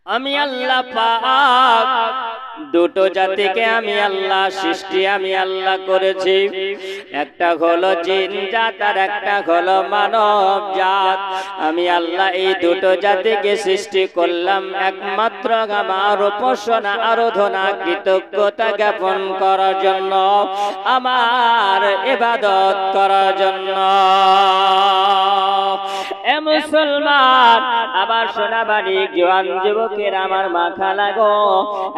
আমি আল্লাহ পাক দুটো জাতিকে আমি আল্লাহ সৃষ্টি আমি আল্লাহ করেছি। একটা হলো জিন জাত আর একটা হলো মানব জাত। আমি আল্লাহ এই দুটো জাতিকে সৃষ্টি করলাম একমাত্র আমার উপাসনা আরাধনা কৃতজ্ঞতা জ্ঞাপন করার জন্য, আমার ইবাদত করার জন্য। এ মুসলমান, আবার শোনাবাড়ি জওয়ান যুবকের আমার মাথা লাগো,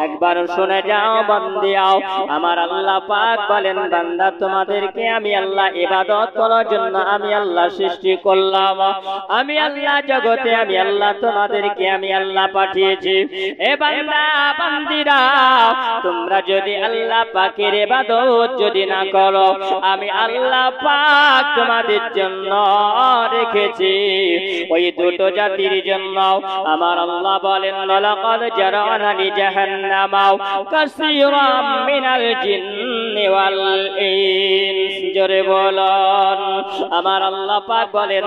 একবার শুনে যাও বন্দিয়াও। আমার আল্লাহ পাক বলেন, বান্দা তোমাদেরকে আমি আল্লাহ ইবাদত করার জন্য আমি আল্লাহ সৃষ্টি করলাম। আমি আল্লাহ জগতে আমি আল্লাহ তোমাদেরকে আমি আল্লাহ পাঠিয়েছি। এ বান্দা বান্দিরা, তোমরা যদি আল্লাহ পাকের ইবাদত যদি না করো, আমি আল্লাহ পাক তোমাদের জন্য রেখেছি ওই দুটো জাতির জন্য। আমার আল্লাহ বলেন, লাকাদ জারানা লি জাহান্নামা কাসীরাম মিনাল জিন্নি ওয়াল ইনস। জোরে বলুন। আমার আল্লাহ পাক বলেন,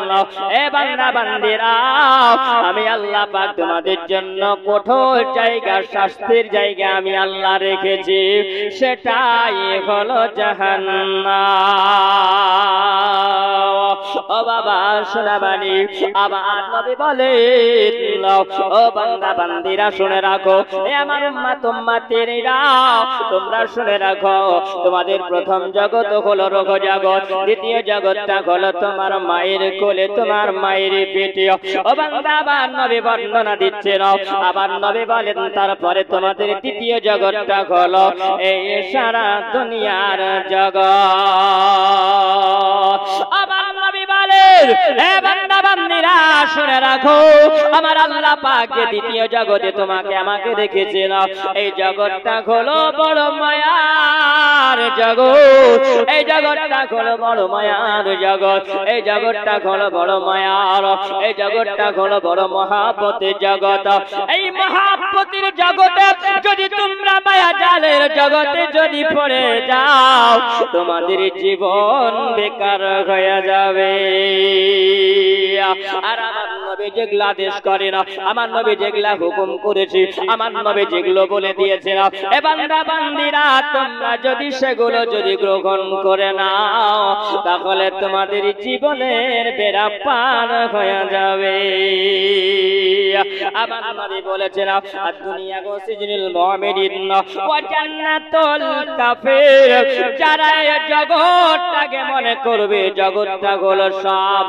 এ বান্দা বান্দিরা, আমি আল্লাহ পাক তোমাদের জন্য কঠোর জায়গা, শাস্তির জায়গা আমি আল্লাহ রেখেছি, সেটাই হলো জাহান্নাম। ও বাবা শোনাবানি, আবার নবী বলেন, ও বান্দা বান্দিরা শুনে রাখো, এ আমার উম্মত উম্মতিরা তোমরা শুনে রাখো, তোমাদের প্রথম জগৎ হলো রোগ জগৎ, দ্বিতীয় জগৎটা হলো তোমার মায়ের কোলে, তোমার মায়ের পেটে। ও বান্দা, আবার নবী বর্ণনা দিচ্ছেন, আবার নবী বলেন তারপরে তোমাদের তৃতীয় জগৎটা হলো এই সারা দুনিয়ার জগৎ। আবার নবী বলেন, হে বান্দা বান্দিরা শুনে রাখো, আমার আল্লাহ পাক যে দ্বিতীয় জগতে তোমাকে আমাকে রেখেছেন, এই জগৎটা হলো বড় মায়ার জগৎ, এই জগৎটা হলো বড় মায়ার জগৎ, এই জগৎটা হলো বড় মায়ার, এই জগৎটা হলো বড় মহাব্বতের জগৎ। এই মহাব্বতের জগতে যদি তোমরা মায়া জালের জগতে যদি পড়ে যাও, তোমাদের জীবন বেকার হয়ে যাবে। আর আমার নবী যেগুলো আদেশ করে না, আমার নবী যেগুলা হুকুম করেছে, আমার নবী যেগুলো বলে দিয়েছে না, এ বান্দা বান্দিরা তোমরা যদি সেগুলো যদি গ্রহণ করে নাও, তাহলে তোমাদের জীবনের বেড়া পার হয়ে যাবে। আমার নবী বলেছেন, আর দুনিয়া গো সিজনুল মুমিনিন ওয়া জান্নাতুল কাফির। যারা এই জগৎটাকে মনে করবে জগৎটা হলো সব,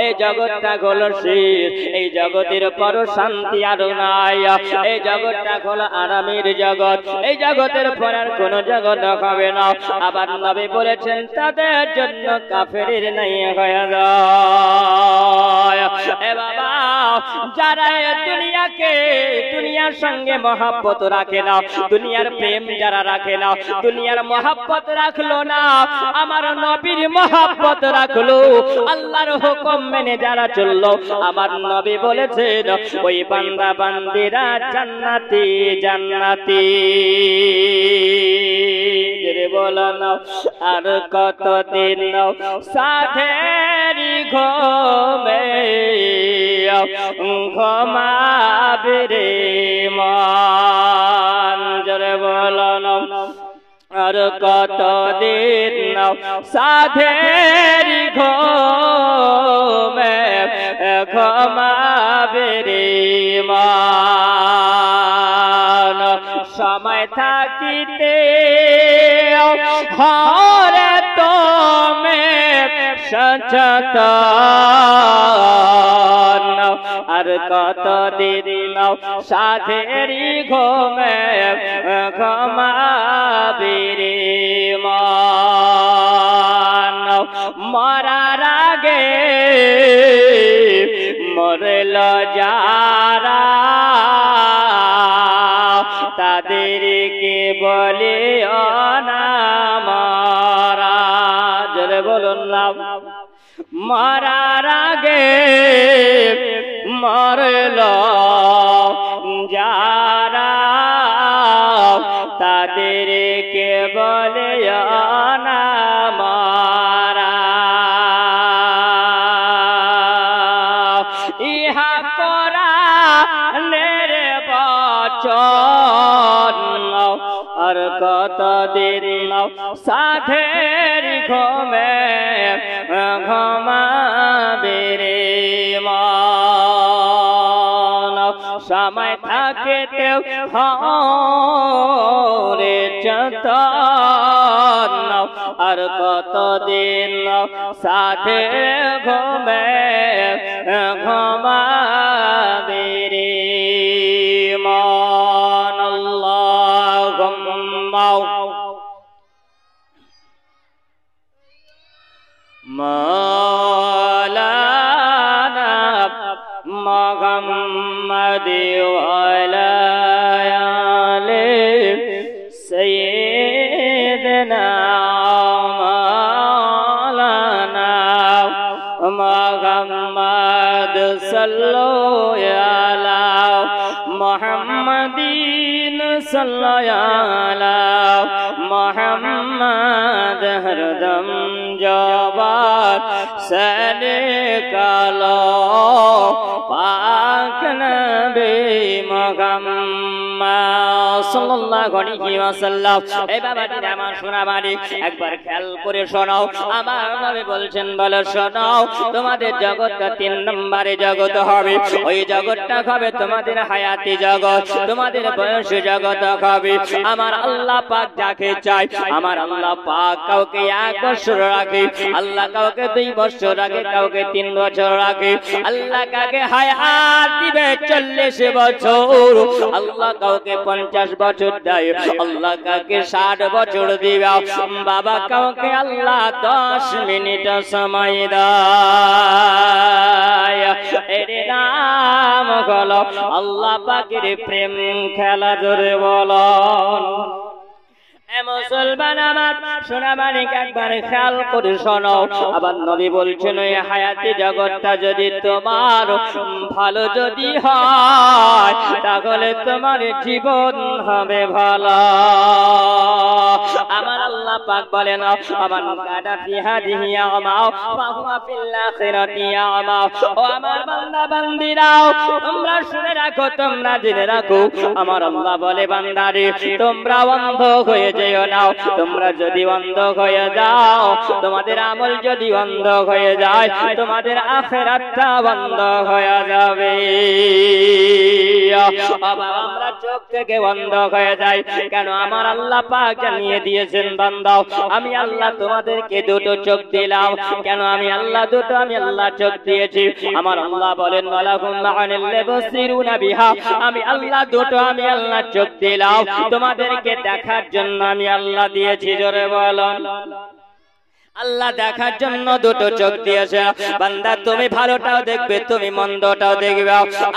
এই জগৎটা হলো শেষ, এই জগতের পর শান্তি আর নাই, এই জগৎটা হলো আরামের জগৎ, এই জগতের পর আর কোন জগৎ হবে না। আবার নবী বলেছেন, তাদের জন্য কাফেরের নাই হয়ে যায়। এ বাবা, যারা দুনিয়াকে দুনিয়ার সঙ্গে মহব্বত রাখে না, দুনিয়ার প্রেম যারা রাখে না, দুনিয়ার মহব্বত রাখলো না, আমার নবীর মহব্বত রাখলো, আল্লাহর হুকুম মেনে যারা চললো, আমার নবী বলেছেন ওই বান্দা বান্দিরা জান্নাতি জান্নাতি। বলো না আর কতদিন সাধেরি ঘুমে ঘুমাবে রে মান। জোরে বলো না আর কতদিন সাধেরি ঘুমে ঘুমাবে রে মান। সময় থাকিতে হরে তুমি সচেতন, আর কতদিন সাধেরি ঘুমে ঘুমাবে রে মান। মরার আগে মরল যারা, তাদেরকে বলে অনামারা। জোরে বলুন না। মরার আগে মরল যারা, তাদেরকে বলে অনামারা। ইহা কোরআনের বছর নাও আর কতদিন নাও সাধের ঘুমে ঘুমাবে রে মন সময় থাকতেও হরে চতন নাও আর কতদিন নাও সাধের ঘুমে ঘুমাবে রে মন আল্লাহুম্মা মাওলানা মুহাম্মদ ওয়া আলা আলি সাইয়্যিদিনা মাওলানা মুহাম্মদ সাল্লাল্লাহু আলা মুহাম্মাদিন সাল্লাল্লাহু আলা মুহাম্মদ হরদম জবান সনে কালো পাক নবী মুহাম্মদ সাল্লাল্লাহু আলাইহি ওয়াসাল্লাম। এই বাবাটি আমার শোনা বাড়ি একবার খেয়াল করে শোনাও। আমার নবী বলছেন বলো শোনাও, তোমাদের জগৎটা 3 নম্বরে জগৎ হবে। ওই জগৎটা হবে তোমাদের হায়াতি জগৎ, তোমাদের বয়স জগৎ হবে। আমার আল্লাহ পাক যাকে চায়, আমার আল্লাহ পাক কাউকে 1 বছর রাখে, আল্লাহ কাউকে 2 বছর রাখে, কাউকে 3 বছর রাখে। আল্লাহ কাউকে হায়াত দিবে 40 বছর, আল্লাহ কাউকে 50 বছর দেয়, আল্লাহ কাউকে 60 বছর দিবে। বাবা কাউকে আল্লাহ 10 মিনিট সময় দেয়। এর নাম হলো আল্লাহ পাকের প্রেম খেলা। জোরে বলুন মুসলমান আমার শোনা মানিক একবার খেয়াল করে শোনো। আবার নবী বলছেন এই হায়াতি জগৎটা যদি তোমার ভালো যদি হয় তাহলে তোমার জীবন হবে ভালো। আমার আল্লাহ পাক বলেন আমার কাদা ফি হাদিহি আমাও ফাহুয়া ফিল আখিরাতি আমাও। ও আমার বান্দা বান্দিরাও তোমরা শুনে রাখো, তোমরা জেনে রাখো, আমার আল্লাহ বলে বান্দারে তোমরা অন্ধ হয়ে যেও না। তোমরা যদি অন্ধ হয়ে যাও, তোমাদের আমল যদি অন্ধ হয়ে যায়, তোমাদের আখিরাতটা বন্ধ হয়ে যাবে। আমরা চোখ থেকে বন্ধ হয়ে যাই কেন? আমার আল্লাহ পাক জানিয়ে দিয়েছেন বান্দা আমি আল্লাহ তোমাদেরকে 2টো চোখ দিলাম। কেন আমি আল্লাহ আমি আল্লাহ চোখ দিয়েছি। আমার আল্লাহ বলেন ওয়ালাকুম আনিল বাসিরুনা বিহা, আমি আল্লাহ 2টো আমি আল্লাহ চোখ দিলাম তোমাদেরকে দেখার জন্য আমি আল্লাহ দিয়েছি। জোরে বলুন আল্লাহ দেখার জন্য 2টো চোখ দিয়েছে। বান্দা তুমি ভালোটাও দেখবে, তুমি মন্দটাও দেখবে।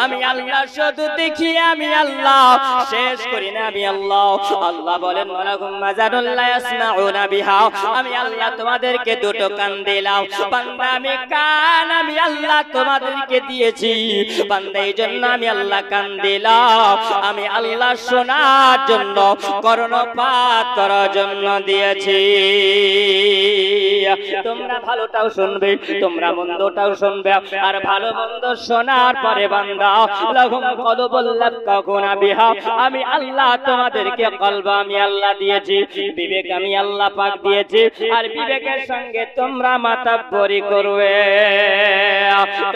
আমি আল্লাহ শুধু দেখি, আমি আল্লাহ শেষ করি না। আমি আল্লাহ আল্লাহ বলেন ওয়ালাকুম মাযানুল্লাহ ইয়াসমাউনা বিহা, আমি আল্লাহ তোমাদেরকে 2টো কান দিলাম। বান্দা আমি কান আমি আল্লাহ তোমাদেরকে দিয়েছি। বান্দা এই জন্য আমি আল্লাহ কান দিলাম, আমি আল্লাহ শোনার জন্য কর্ণপাত করার জন্য দিয়েছি। তোমরা ভালোটাও শুনবে, তোমরা মন্দটাও শুনবে। আর ভালো মন্দ শোনার পরে বান্দা লাহুম কলবুল লাফকাকুনা বিহা, আমি আল্লাহ তোমাদেরকে কলব আমি আল্লাহ দিয়েছি, বিবেক আমি আল্লাহ পাক দিয়েছি। আর বিবেকের সঙ্গে তোমরা মাতাব্বরি করবে।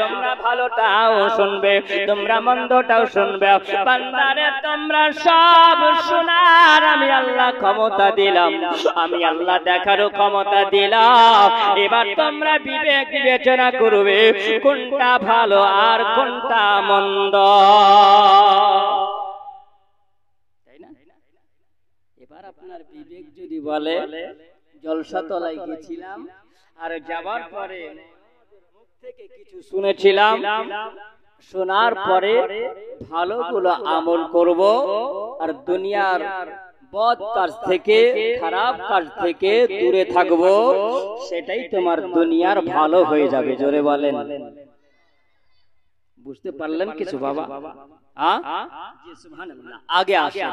তোমরা ভালোটাও শুনবে, তোমরা মন্দটাও শুনবে। বান্দারে তোমরা সব শোনার আমি আল্লাহ ক্ষমতা দিলাম, আমি আল্লাহ দেখারও ক্ষমতা দিলাম। এবার তোমরা বিবেক বিবেচনা করবে কোনটা ভালো আর কোনটা মন্দ। এবার আপনার বিবেক যদি বলে জলসা তলায় গেছিলাম আর যাবার পরে মুখ থেকে কিছু শুনেছিলাম, শোনার পরে ভালোগুলো আমল করব আর দুনিয়ার বদ কাজ থেকে খারাপ কাজ থেকে দূরে থাকবো, সেটাই তোমার দুনিয়ার ভালো হয়ে যাবে। জোরে বলেন বুঝতে পারলেন কিছু বাবা? জি সুবহানাল্লাহ। আগে আসেন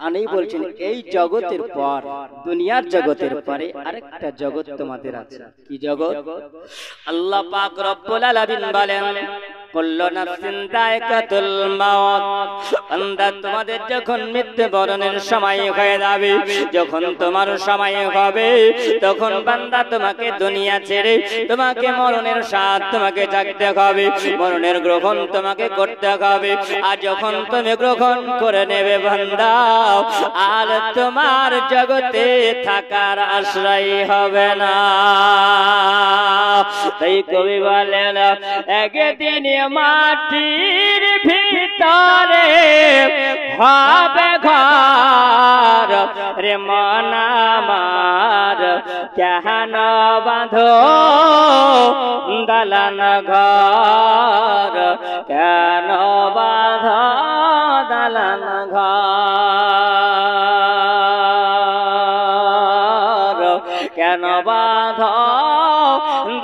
আমি বলছেন এই জগতের পর দুনিয়ার জগতের পরে আরেকটা জগৎ তোমাদের আছে। কি জগৎ? আল্লাহ পাক রব্বুল আলামিন বলেন কুল্লু নাফসিন যায়কাতুল মাউত। বান্দা তোমাদের যখন মৃত্যুবরণের সময় হয়ে যাবে, যখন তোমার সময় হবে, তখন বান্দা তোমাকে দুনিয়া ছেড়ে তোমাকে মরণের স্বাদ তোমাকে জাগতে হবে, মরণের গ্রহণ তোমাকে করতে হবে। আর যখন তুমি গ্রহণ করে নেবে বান্দা, আর তোমার জগতে থাকার আশ্রয় হবে না। তাই কবি বলেন, একদিন মাটির ভিতরে হবে ঘর রে মন আমার, কেন বাঁধো দালান ঘর, কেন বাঁধো দালান ঘর, কেন বাঁধো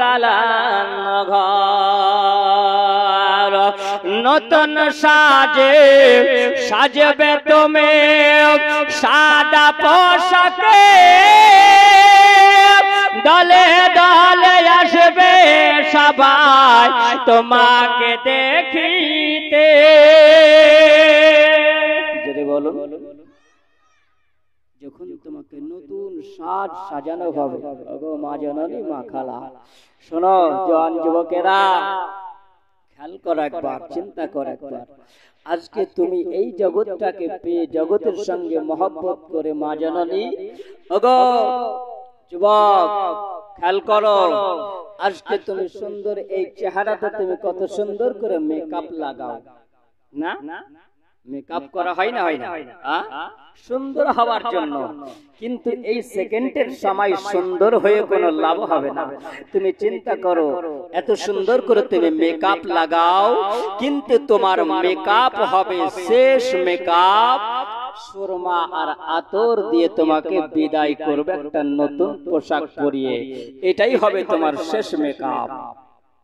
দালান ঘর। নতুন সাজে সাজবে তুমি সাদা পোশাকে, দলে দলে আসবে সবাই তোমাকে দেখিতে। যদি বলো, যখন তোমাকে নতুন সাজ সাজানো হবে, ওগো মা জননী মা খালা, শোনো জওয়ান যুবকেরা, খেয়াল করো একবার, চিন্তা করো একবার। আজকে তুমি এই জগৎটাকে পেয়ে জগতের সঙ্গে মহব্বত করে মা জননী, ওগো যুবক খেয়াল করো, আজকে তুমি সুন্দর এই চেহারাটা তুমি কত সুন্দর করে মেকআপ লাগাও না? মেকআপ করা হয় না, হয় না সুন্দর হওয়ার জন্য, কিন্তু এই সেকেন্ডের সময় সুন্দর হয়ে কোনো লাভ হবে না। তুমি চিন্তা করো, এত সুন্দর করে তুমি মেকআপ লাগাও, কিন্তু তোমার মেকআপ হবে শেষ মেকআপ, সুরমা আর আতর দিয়ে তোমাকে বিদায় করবে একটা নতুন পোশাক পরিয়ে, এটাই হবে তোমার শেষ মেকআপ।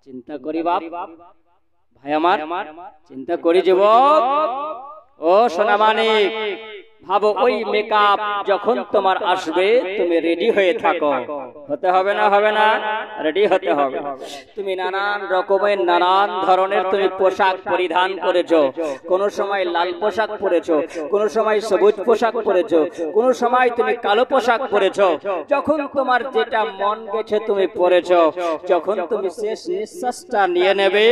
চিন্তা করি বাপ, ভাই আমার, চিন্তা করি যুবক, ও সোনা মানিক, ভাবো ওই মেকআপ যখন তোমার আসবে, তুমি রেডি হয়ে থাকো। হতে হবে না? হবে না? রেডি হতে হবে। তুমি নানান রকমের নানান ধরনের তুমি পোশাক পরিধান করেছো, কোন সময় লাল পোশাক পরেছো, কোন সময় সবুজ পোশাক পরেছো, কোন সময় তুমি কালো পোশাক পরেছো। যখন তোমার যেটা মন গেছে তুমি পরেছো, যখন তুমি শেষ নিঃশ্বাসটা নিয়ে নেবে,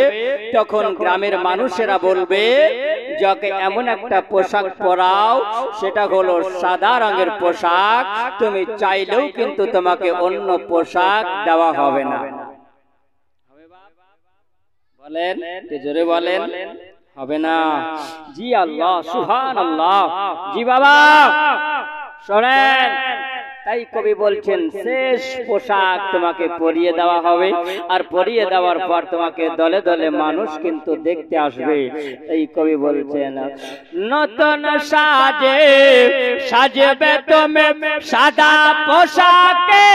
তখন গ্রামের মানুষেরা বলবে, যাকে এমন একটা পোশাক পরাও, সেটা হলো সাদা রঙের পোশাক, তুমি চাইলেও কিন্তু তোমাকে অন্য পোশাক দেওয়া হবে না। বলেন, জোরে বলেন, হবে না? জি আল্লাহ, সুবহানাল্লাহ। জি বাবা, শোনেন, তাই কবি বলছেন শেষ পোশাক তোমাকে পরিয়ে দেওয়া হবে, আর পরিয়ে দেওয়ার পর তোমাকে দলে দলে মানুষ কিন্তু দেখতে আসবে। এই কবি বলছেন, নতুন সাজে সাজবে তুমি সাদা পোশাকে,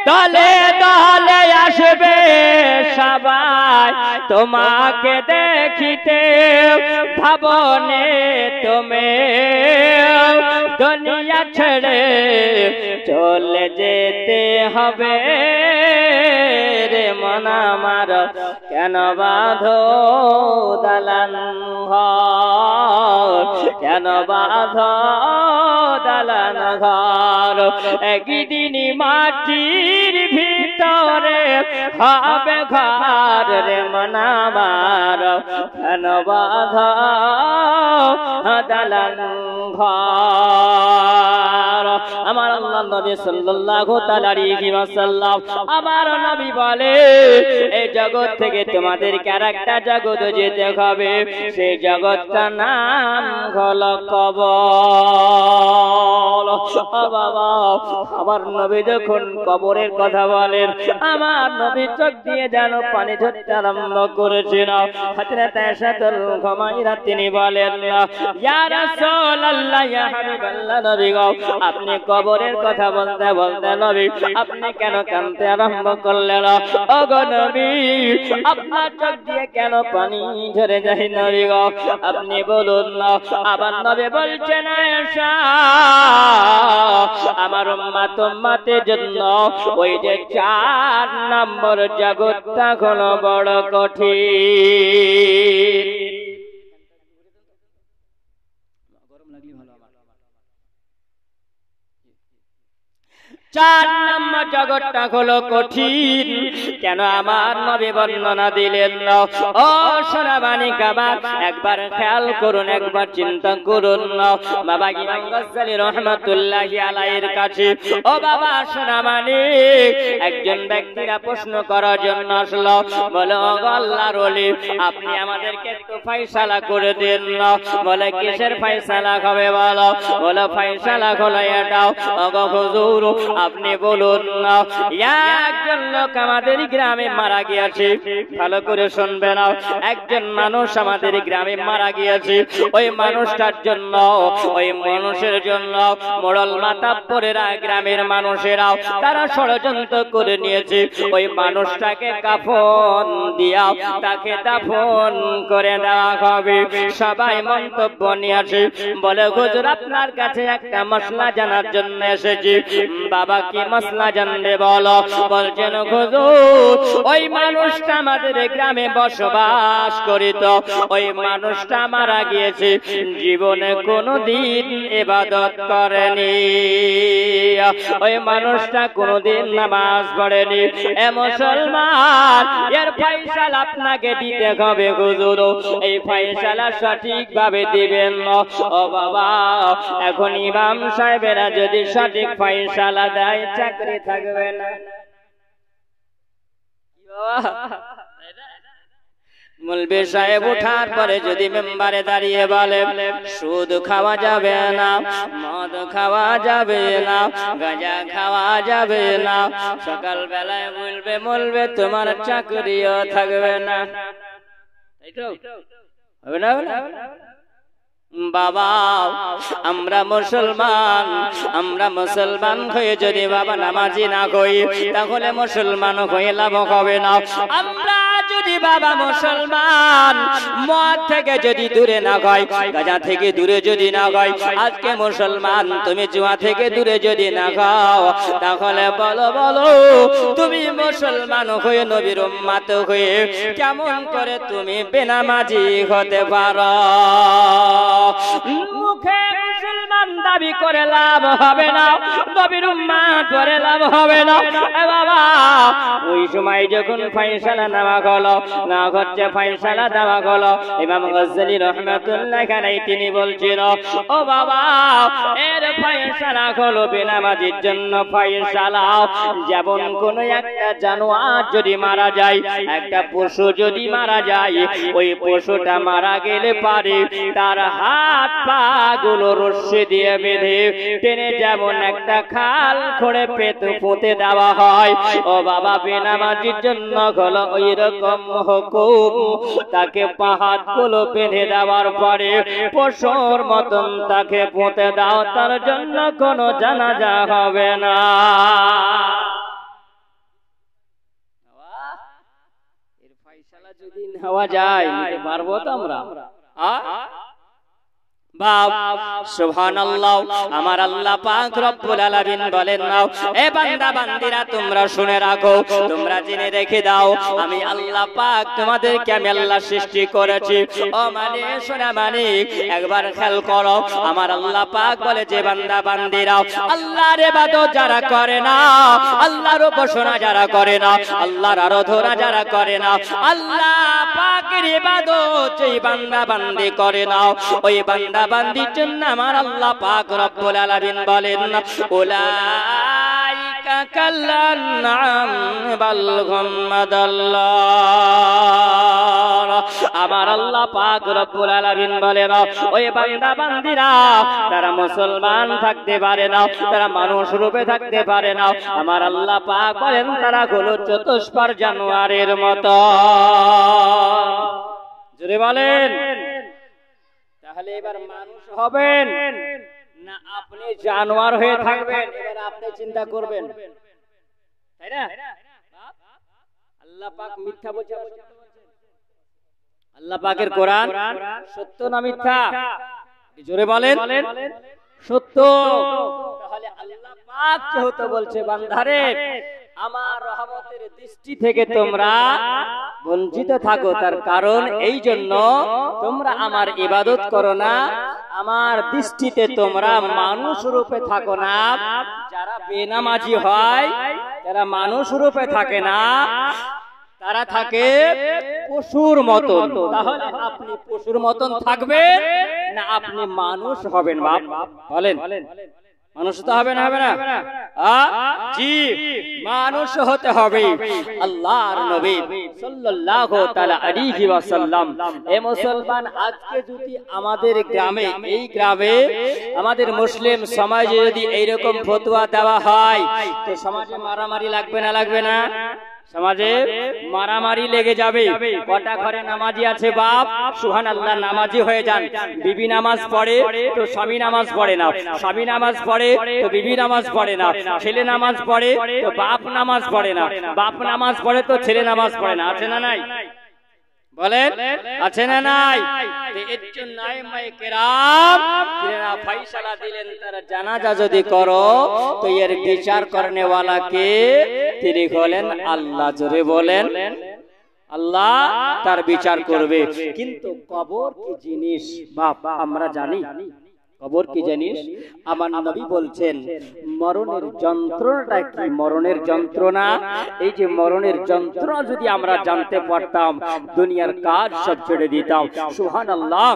দলে দলে আসবে সবাই তোমাকে দেখিতে, ভাবনে তুমি দুনিয়া ছেড়ে চলে যেতে হবে রে মন আমার, কেন বাঁধো দালান ঘর, কেন বাঁধো দালান ঘর। একদিন মাটির ভিতরে হবে ঘর রে মন আমার, কেন বাঁধো দালান ঘর। আমার আল্লাহ নবী সাল্লাল্লাহু তাআলা আলাইহি ওয়াসাল্লাম, আমার নবী বলে, এই জগৎ থেকে তোমাদেরকে আরেকটা জগৎ যেতে হবে, সেই জগৎটার নাম হলো কবর। বাবা, আমার নবী যখন কবরের কথা বলেন, আমার নবী চোখ দিয়ে যেন পানি ঝরতে আরম্ভ করেছিল। হযরত আয়েশাতুল হুমায়রা তিনি বলেন, ইয়া রাসূলুল্লাহ, ইয়া হাবিবাল্লাহ, নবী গো, আপনি কবরের কথা বলতে বলতে নবী আপনি কেন কাঁদতে আরম্ভ করলেন? ওগো নবী, আপনার চোখ দিয়ে কেন পানি ঝরে যায় নবী গো, আপনি বলুন না। আবার নবী বলছেন, আয়েশা আমার উম্মতের জন্য ওই যে 4 নম্বর জগৎটা হলো বড় কঠিন। চার নম্বর জগৎটা হলো কঠিন। কেন আমার নবী বর্ণনা দিলেন? ও সোনাবানি কাবার, একবার খেয়াল করুন, একবার চিন্তা করুন। বাবা ইমাম গাজ্জালী রহমাতুল্লাহি আলাইহির কাছে ও বাবা সোনাবানি একজন ব্যক্তিরা প্রশ্ন করার জন্য আসলো। বলে, ও আল্লাহর ওলি, আপনি আমাদেরকে একটু ফয়সালা করে দিন। বলে, কিসের ফয়সালা হবে বলো? বলে, ফয়সালা হলো এটাও। ওগো হুজুর, আপনি বলুন না, একজন লোক আমাদের গ্রামে মারা গিয়েছে। ভালো করে শুনবেন, একজন মানুষ আমাদের গ্রামে মারা গিয়েছে। ওই মানুষটার জন্য, ওই মানুষের জন্য মোড়ল মাতাব্বরেরা, গ্রামের মানুষেরাও তারা ষড়যন্ত্র করে নিয়েছে। ওই মানুষটাকে কাফন দিয়া তাকে দাফন করে দেওয়া হবে। সবাই মন্তব্য নিয়েছে। বলে, হুজুর, আপনার কাছে একটা মশলা জানার জন্য এসেছি। বাবা, কি মশলা জানবে বলো? বলছেন, হুজুর, ওই মানুষটা আমাদের গ্রামে বসবাস করিত। ওই মানুষটা মারা গিয়েছে, জীবনে কোনোদিন ইবাদত করেনি। ওই মানুষটা কোনোদিন নামাজ পড়েনি। এ মুসলমান, এর ফয়সালা আপনাকে দিতে হবে হুজুর। এই ফয়সালা সঠিকভাবে দিবেন। ও বাবা, এখন ইমাম সাহেবেরা যদি সঠিক ফয়সালা দেয়, চাকরি থাকবে না। মুলবি সাহেব ওঠার পরে যদি মেম্বারে দাঁড়িয়ে বলে, সুদ খাওয়া যাবে না, মদ খাওয়া যাবে না, গাঁজা খাওয়া যাবে না, সকাল বেলায় বলবে তোমার চাকরিও থাকবে না। হবে না? বাবা, আমরা মুসলমান হয়ে যদি বাবা নামাজি না হই, তাহলে মুসলমান হয়ে লাভ হবে না। আমরা যদি বাবা মুসলমান মদ থেকে যদি দূরে না হয়, গাঁজা থেকে দূরে যদি না হয়, আজকে মুসলমান তুমি জুয়া থেকে দূরে যদি না খাও, তাহলে বলো তুমি মুসলমান হয়ে নবীর উম্মত হয়ে কেমন করে তুমি বেনামাজি হতে পারো? মুখে মুসলমান দাবি করে লাভ হবে না, নবীর উম্মত করে লাভ হবে না। এ বাবা, ওই সময় যখন ফয়সালা নেওয়া হলো, না হচ্ছে ফয়সালা দেওয়া হলো, ইমাম গাজ্জালী রাহমাতুল্লাহি আলাইহি তিনি বলছেন, ও বাবা, এর ফয়সালা হলো বেনামাজির জন্য ফয়সালা। যেমন কোন একটা জানোয়ার যদি মারা যায়, একটা পশু যদি মারা যায়, ওই পশুটা মারা গেলে পারে তার হাত পা গুলো রশ্মি দিয়ে বেঁধে টেনে যেমন একটা খাল করে পুঁতে দেওয়া হয়, ও বাবা, বেনামাজির জন্য হলো ওই রকম হুকুম। তাকে হাত গুলো বেঁধে দেওয়ার পরে পশুর মতন তাকে পুঁতে দাও, তার জন্য কোনো জানাজা হবে না। এর ফয়সালা যদি নেওয়া যায়, নিতে পারবো তো আমরা? সুবহানাল্লাহ। আমার আল্লাহ পাক রব্বুল আলামিন বলেন, নাও এ বান্দা বান্দিরা, তোমরা শুনে রাখো, তোমরা জেনে রেখে দাও, আমি আল্লাহ পাক তোমাদেরকে আমি আল্লাহ সৃষ্টি করেছি। ও মানে শোনা মানিক, একবার খেয়াল করো, আমার আল্লাহ পাক বলে যে বান্দা বান্দিরা আল্লাহর ইবাদত যারা করে না, আল্লাহর উপাসনা যারা করে না, আল্লাহর আরাধনা যারা করে না, আল্লাহ পাকের ইবাদত যেই বান্দা বান্দি করে না, ওই বান্দা বান্দির জন্য আমার আল্লাহ পাক রব্বুল আলামিন বলেন, উলাইকা কাল্লানআম বাল গাম্মাদাল্লাহ। আমার আল্লাহ পাক রব্বুল আলামিন বলেন, ওই বান্দা বান্দিরা তারা মুসলমান থাকতে পারে না, তারা মানুষ রূপে থাকতে পারে না। আমার আল্লাহ পাক বলেন, তারা হলো চতুষ্পার জানোয়ারের মতো। জোরে বলেন। তাহলে এবার মানুষ হবেন না আপনি জানোয়ার হয়ে থাকবেন, এবার আপনি চিন্তা করবেন, তাই না? আল্লাহ পাক মিথ্যা বলছে? আল্লাহ পাকের কোরআন সত্য না মিথ্যা? জোরে বলেন। সত্য। তাহলে আল্লাহ পাক যেহেতু বলছে বান্দারে আমার রহমতের দৃষ্টি থেকে তোমরা বঞ্চিত থাকো, তার কারণ এই জন্য তোমরা আমার ইবাদত করো না, আমার দৃষ্টিতে তোমরা মানুষ রূপে থাকো না। যারা বেনামাজি হয় তারা মানুষ রূপে থাকে না, তারা থাকে পশুর মতন। তাহলে আপনি পশুর মতন থাকবেন না আপনি মানুষ হবেন? বাপ বলেন, মানুষ তো হবে না? হবে না? জি, মানুষ হতে হবে। আল্লাহর নবী সাল্লাল্লাহু তাআলা আলাইহি ওয়াসাল্লাম এ মুসলমান, আজকে যদি আমাদের গ্রামে, এই গ্রামে আমাদের মুসলিম সমাজে যদি এইরকম ফতোয়া দেওয়া হয় তো সমাজে মারামারি লাগবে না? লাগবে না? সমাজে মারামারি লেগে যাবে। কটা ঘরে নামাজি আছে বাপ, সুবহানাল্লাহ, নামাজি হয়ে যান। বিবি নামাজ পড়ে তো স্বামী নামাজ পড়ে না, স্বামী নামাজ পড়ে তো বিবি নামাজ পড়ে না, ছেলে নামাজ পড়ে তো বাপ নামাজ পড়ে না, বাপ নামাজ পড়ে তো ছেলে নামাজ পড়ে না। আছে না নাই? বলেন, আছে না নাই? এর জন্য আইমায়ে কেরাম তিনারা ফয়সালা দিলেন, তারা জানাজা যদি করো তো এর বিচার করনে ওয়ালা কে? তিনি হলেন আল্লাহ। জোরে বলেন, আল্লাহ তার বিচার করবে। কিন্তু কবর কি জিনিস বাপ আমরা জানি? কবর কি জিনিস? আমার নবী বলছেন মরণের যন্ত্রণাটা কি? মরণের যন্ত্রণা, এই যে মরণের যন্ত্রণা যদি আমরা জানতে পারতাম দুনিয়ার কাজ সব ছেড়ে দিতাম। সুবহানাল্লাহ।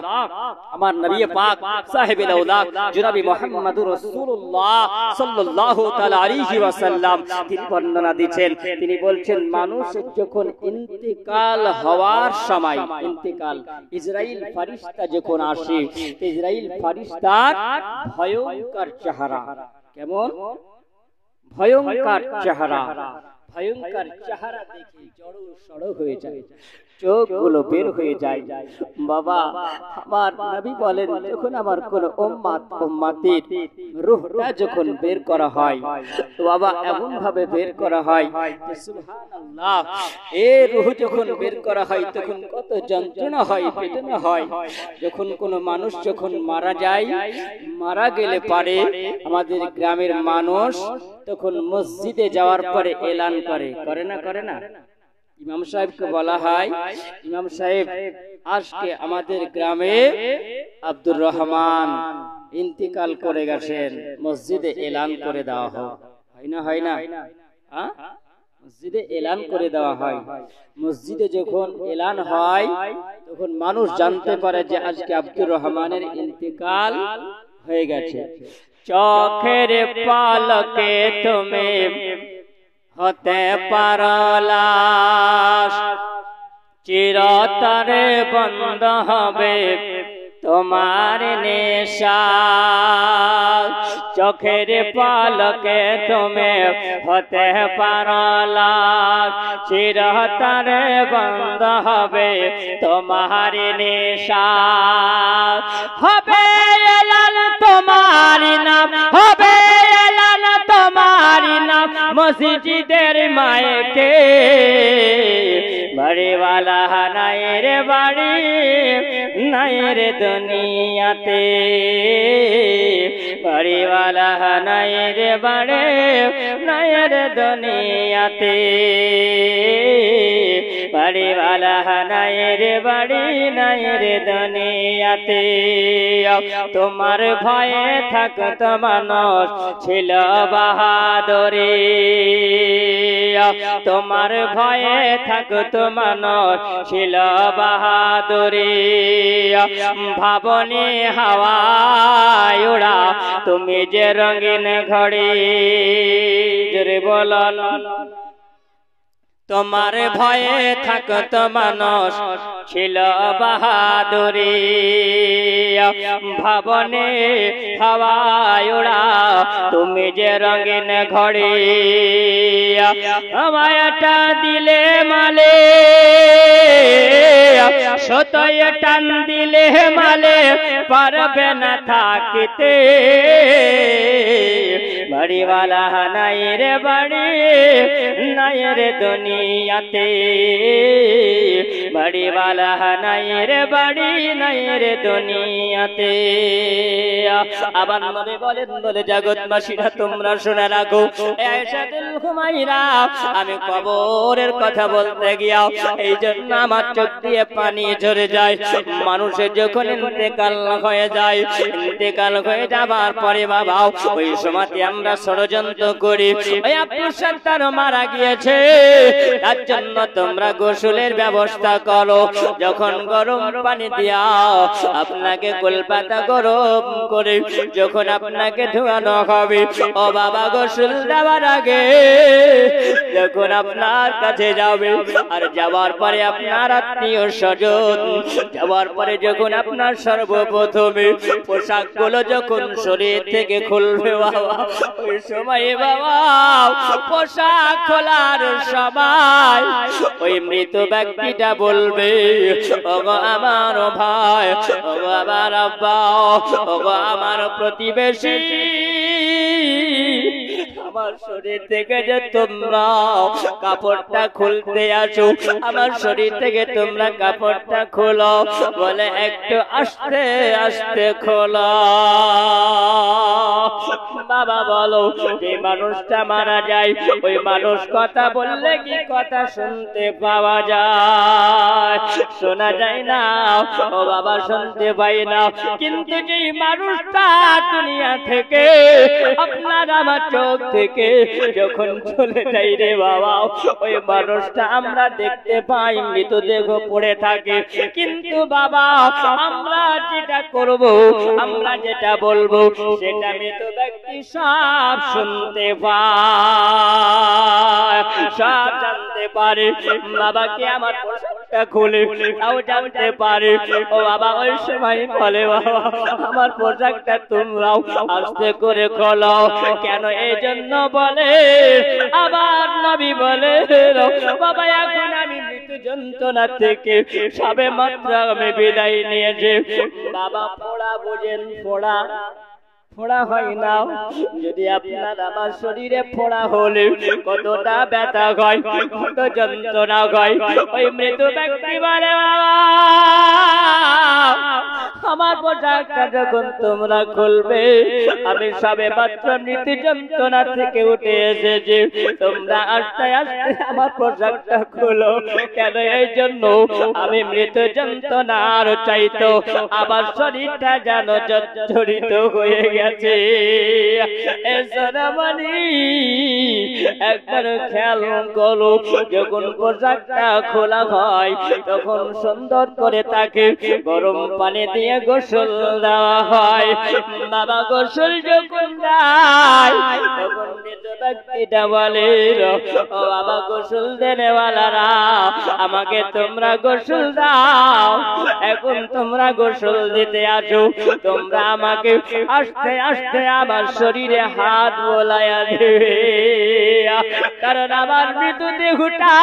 আমার নবী পাক সাহেবে আওলাদ জনাবি মুহাম্মদুর রাসূলুল্লাহ সাল্লাল্লাহু তাআলা আলাইহি ওয়াসাল্লাম তিনি বর্ণনা দিচ্ছেন, তিনি বলছেন মানুষ যখন ইন্তেকাল হওয়ার সময়, ইন্তেকাল ইসরাইল ফেরেশতা যখন আসে, ইসরাইল ফেরেশতা ভয়ঙ্কর চেহারা, কেমন ভয়ঙ্কর চেহারা, ভয়ঙ্কর চেহারা দেখে জড়ো সড়ো হয়ে যায়, চোখগুলো বের হয়ে যায়। বাবা আমার নবী বলেন যখন আমার কোন উম্মত উম্মতির রূহটা যখন বের করা হয় তো বাবা এমন ভাবে বের করা হয় সুবহানাল্লাহ, এই রূহ যখন বের করা হয় তখন কত যন্ত্রণা হয়, বেদনা হয়। যখন কোন মানুষ যখন মারা যায়, মারা গেলে পারে আমাদের গ্রামের মানুষ তখন মসজিদে যাওয়ার পরে এলান করে, করে না? করে না? ইমাম সাহেবকে বলা হয়, ইমাম সাহেব আজকে আমাদের গ্রামে আব্দুর রহমান ইন্তিকাল করে গেছেন, মসজিদে এলান করে দেওয়া হয় না? হয় না? মসজিদে এলান করে দেওয়া হয়। মসজিদে যখন এলান হয় তখন মানুষ জানতে পারে যে আজকে আব্দুর রহমানের ইন্তিকাল হয়ে গেছে। চোখের পালকে তুমি হতে পারো লাশ, চিরতরে বন্ধ হবে তোমার নিঃশ্বাস। চোখের পালকে তুমি হতে পারো লাশ, চিরতরে বন্ধ হবে তোমার নিঃশ্বাস। হবে এলান তোমার নাম, হবে এলান তোমার নাম মসজিদের মাইকে। বাড়িওয়ালা নাই রে বাড়ি, নাই রে দুনিয়াতে। বাড়িওয়ালা নাই রে বাড়ি, নাই রে দুনিয়াতে। বাড়িওয়ালা নাই রে বাড়ি, নাই রে দুনিয়াতে। তোমার ভয়ে থাকত মানুষ ছিল বাহাদুরি, তোমার ভয়ে থাকত মানুষ ছিল বাহাদুরি। ভাবনি হাওয়ায় উড়া তুমি যে রঙিন ঘড়ি। জোরে বলন, তোমার ভয়ে থাকত মানুষ ছিল বাহাদুরি। ভাবনে হাওয়ায় উড়া তুমি যে রঙিন ঘড়ি। আমায়টা দিলে মালে, সতয় টান দিলে মালে পারবে না থাকিতে। বাড়িওয়ালা নাই রে বাড়ি নাই রে দুনিয়াতে, বাড়িওয়ালা নাই রে বাড়ি নাই রে দুনিয়াতে। আবার নবী বলেন, বলে জগৎবাসীরা তোমরা শুনে রাখো, আয়েশাতুল হুমায়রা আমি কবরের কথা বলতে গিয়া এই জন্য আমার চোখ দিয়ে পানি ঝরে যায়। মানুষের যখন ইন্তেকাল হয়ে যায়, ইন্তেকাল হয়ে যাবার পরে বাবা ওই সময়তে আমরা ষড়যন্ত্র করি, ওই আব্দুল সত্তার মারা গিয়েছে তার জন্য তোমরা গোসলের ব্যবস্থা করো, যখন গরম পানি দিয়া আপনাকে কলপাতা গরম করে যখন আপনাকে ধোয়ানো হবে, ও বাবা গোসল দেওয়ার আগে যখন আপনার কাছে যাবে আর যাওয়ার পরে আপনার আত্মীয় স্বজন যাওয়ার পরে যখন আপনার সর্বপ্রথমে পোশাক গুলো যখন শরীর থেকে খুলবে বাবা, ওই সময় বাবা পোশাক খোলার সময় ওই মৃত ব্যক্তিটা বলবে, ওগো আমার ভাই, ওগো আমার আব্বা, ওগো আমার প্রতিবেশী, আমার শরীর থেকে যে তোমরা কাপড়টা খুলতে আসো, আমার শরীর থেকে তোমরা কাপড়টা খোলো, বলে একটু আস্তে আস্তে খোলো। বাবা বলো, যে মানুষটা মারা যায় ওই মানুষ কথা বললে কি কথা শুনতে পাওয়া যায়? শোনা যায় না ও বাবা, শুনতে পাই না। কিন্তু যে মানুষটা দুনিয়া থেকে আপনার আমার চোখ থেকে যখন চলে যাই রে বাবা, ওই মানুষটা আমরা দেখতে পাই মৃতদেহ পড়ে থাকে, কিন্তু বাবা আমরা যেটা করব, আমরা যেটা বলবো সেটা মৃত ব্যক্তি সব শুনতে পায়, সব জানতে পারে। বাবাকে আমার পোশাকটা খুলে তাও জানতে পারে। ও বাবা ওই সময় বলে, বাবা আমার পোশাকটা তোমরাও আস্তে করে খোলো। কেন? এই জন্য বলে, আবার নবী বলে, বাবা এখন আমি মৃত্যু যন্ত্রণা থেকে সবে মাত্র আমি বিদায় নিয়েছি। বাবা পোড়া বোঝেন, পোড়া ফোড়া হয় না। যদি আপনার আমার শরীরে ফোড়া হলে কতটা ব্যথা হয়, কত যন্ত্রণা হয়, ওই মৃত ব্যক্তি বলে, আমার পোশাকটা যখন তোমরা খুলবে আমি সবে মাত্র মৃত্যু যন্ত্রণা থেকে উঠে এসেছি, তোমরা আস্তে আস্তে আমার পোশাকটা খুলো। কেন? এই জন্য আমি মৃত যন্ত্রণার চাইতো আমার শরীরটা যেন জর্জরিত হয়ে গেছে। একবার খেয়াল করো, যখন পোশাকটা খোলা হয় তখন সুন্দর করে তাকে গরম পানি দিয়ে গোসল দেওয়া হয়। বাবা গোসল যখন দেয় তখন মৃত ব্যক্তিটা বলে, ও বাবা গোসল দেনেওয়ালারা আমাকে তোমরা গোসল দাও। এখন তোমরা গোসল দিতে আসো, তোমরা আমাকে আস্তে আস্তে আমার শরীরে হাত বোলাইয়া দেবে, কারণ আমার মৃত্যু দেহটা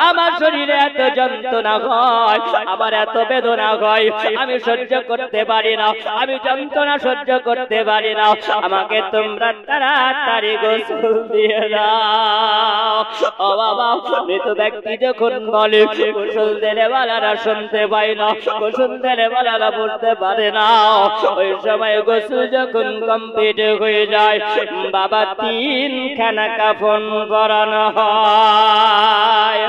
আমার শরীরে এত যন্ত্রণা হয়, আমার এত বেদনা হয়, আমি সহ্য করতে পারি না, আমি যন্ত্রণা সহ্য করতে পারি না, আমাকে তোমরা তাড়াতাড়ি গোসল দিয়ে দাও। ও বাবা মৃত ব্যক্তি যখন বলে, গোসল দেনেওয়ালারা শুনতে পায় না, গোসল দেনেওয়ালারা বুঝতে পারে না। ওই সময় গোসল যখন কমপ্লিট হয়ে যায়, বাবা 3খানা কাফন পরানো হয়।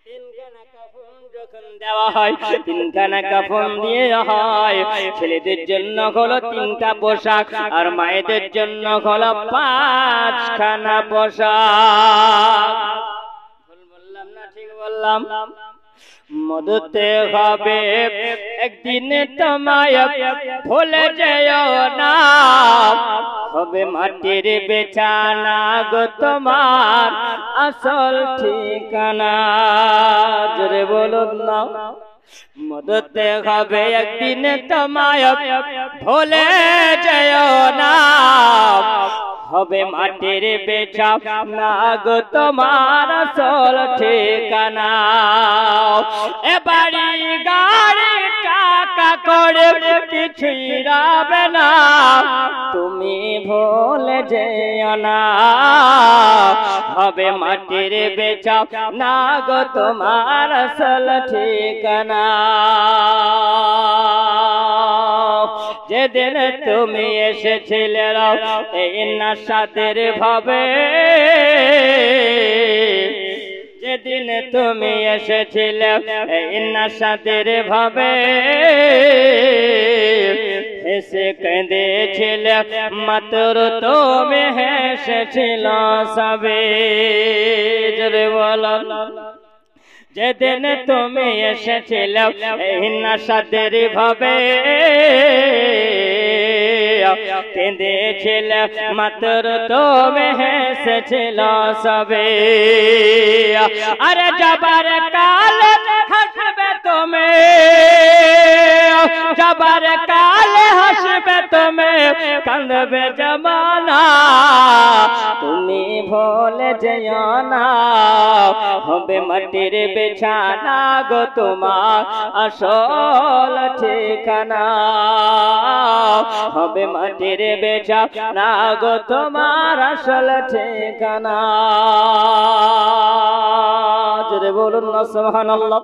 3খানা কাফন যখন দেওয়া হয়, 3খানা কাফন দিয়ে হয়। ছেলেদের জন্য হলো 3টা পোশাক, আর মায়েদের জন্য হলো 5খানা পোশাক। ভুল বললাম না ঠিক বললাম? মরতে হবে একদিন তোমায় ভুলে যেও না, হবে মাটির বিছানা গো তোমার আসল ঠিকানা। জোরে বলুন না। মরতে হবে একদিন তোমায় ভুলে যেও না, হবে মাটির বিছানা গো তোমার আসল ঠিকানা। এ বাড়ি গাড়ি টাকা পড়ে কিছুই রবে না, তুমি ভুলে যেও না, হবে মাটির বেচা না গো তোমার আসল ঠিকানা। যেদিন তুমি এসেছিলে এই নাশাদের ভাবে, যেদিন তুমি এসেছিলে এই নাশাদের ভাবে, হেসে কেঁদেছিলে মাত্র তুমি হেসেছিল সবে। জোরে বলো। যেদিন তুমি এসেছিলে এই নাশাদের ভাবে, কেঁদেছিলে মাত্র তুমি হেসেছিল সবে। আরে যাবার কাল হাসবে তুমি, যাবার কাল হাসবে তুমি, কাঁদবে জমানা, তুমি ভুলে যেও না, হবে মাটির বিছানা গো তোমার আসল ঠিকানা, হবে মাটির বিছানা গো তোমার আসল ঠিকানা। জোরে বলুন না সুবহানাল্লাহ।